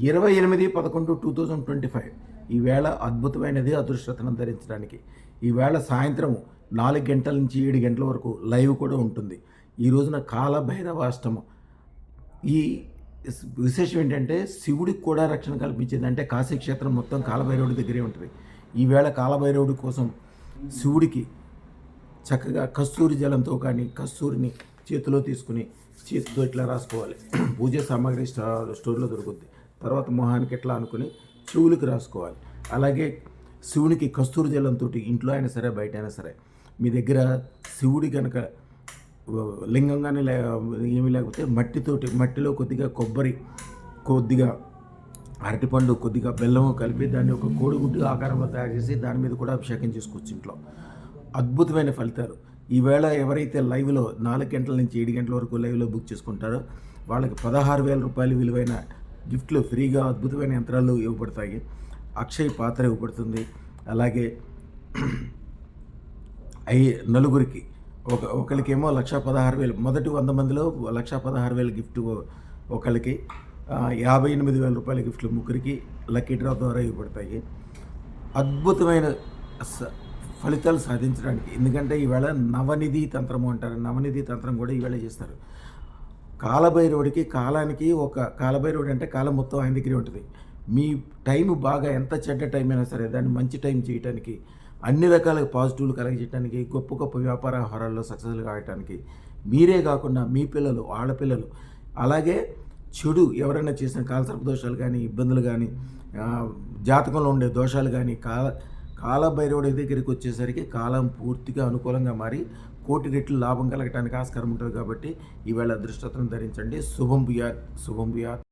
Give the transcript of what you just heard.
28/11/2025 ఈవేళ అద్భుతమైనది అదృష్టరత్నం ధరించడానికి. ఈవేళ సాయంత్రం 4 గంటల నుంచి 7 గంటల వరకు లైవ్ కూడా ఉంటుంది. ఈ రోజున కాలభైరవాష్టమం. ఈ విశేషం ఏంటంటే శివుడికి కూడా రక్షణ కల్పించేది. అంటే కాశీ క్షేత్రం మొత్తం కాలభైరవుడి దగ్గరే ఉంటుంది. ఈవేళ కాలభైరవుడి కోసం శివుడికి చక్కగా కస్తూరి జలంతో కానీ కస్తూరిని చేతిలో తీసుకుని చేతితో ఇట్లా రాసుకోవాలి. పూజ సామాగ్రి స్టోర్లో దొరుకుద్ది. తర్వాత మొహానికి ఎట్లా అనుకుని చెవులకు రాసుకోవాలి. అలాగే శివునికి కస్తూరి జలంతో ఇంట్లో అయినా సరే బయట అయినా సరే మీ దగ్గర శివుడి కనుక లింగం కానీ ఏమీ లేకపోతే మట్టిలో కొద్దిగా కొబ్బరి, కొద్దిగా అరటిపండు, కొద్దిగా బెల్లము కలిపి దాన్ని ఒక కోడిగుడ్డు ఆకారంలో తయారు చేసి దాని మీద కూడా అభిషేకం చేసుకోవచ్చు ఇంట్లో. అద్భుతమైన ఫలితాలు. ఈవేళ ఎవరైతే లైవ్లో 4 గంటల నుంచి 7 గంటల వరకు లైవ్లో బుక్ చేసుకుంటారో వాళ్ళకి 16,000 రూపాయలు విలువైన గిఫ్ట్లు ఫ్రీగా అద్భుతమైన యంత్రాలు ఇవ్వబడతాయి. అక్షయ్ పాత్ర ఇవ్వబడుతుంది. అలాగే నలుగురికి ఒకరికేమో 1,16,000, మొదటి 100 మందిలో 1,16,000 గిఫ్ట్ ఒకరికి, 58,000 రూపాయల గిఫ్ట్లు ముగ్గురికి లక్కీ డ్రా ద్వారా ఇవ్వబడతాయి. అద్భుతమైన ఫలితాలు సాధించడానికి. ఎందుకంటే ఈవేళ నవనిధి తంత్రము అంటారు. నవనిధి తంత్రం కూడా ఈవేళ చేస్తారు. కాలభైరవుడికి కాలానికి కాలభైరవుడు అంటే కాలం మొత్తం ఆయన దగ్గరే ఉంటుంది. మీ టైం బాగా ఎంత చెడ్డ టైం అయినా సరే దాన్ని మంచి టైం చేయడానికి, అన్ని రకాల పాజిటివ్లు కలగజేయడానికి, గొప్ప గొప్ప వ్యాపార వ్యవహారాల్లో సక్సెస్లు కావడానికి, మీరే కాకుండా మీ పిల్లలు, ఆడపిల్లలు, అలాగే చెడు ఎవరైనా చేసిన కాలసర్ప దోషాలు కానీ, ఇబ్బందులు కానీ, జాతకంలో ఉండే దోషాలు కానీ కాలభైరవుడి దగ్గరికి వచ్చేసరికి కాలం పూర్తిగా అనుకూలంగా మారి కోటి రెట్లు లాభం కలగటానికి ఆస్కారం ఉంటుంది. కాబట్టి ఈవేళ అదృష్టరత్నం ధరించండి. శుభం భూయాత్, శుభం భూయాత్.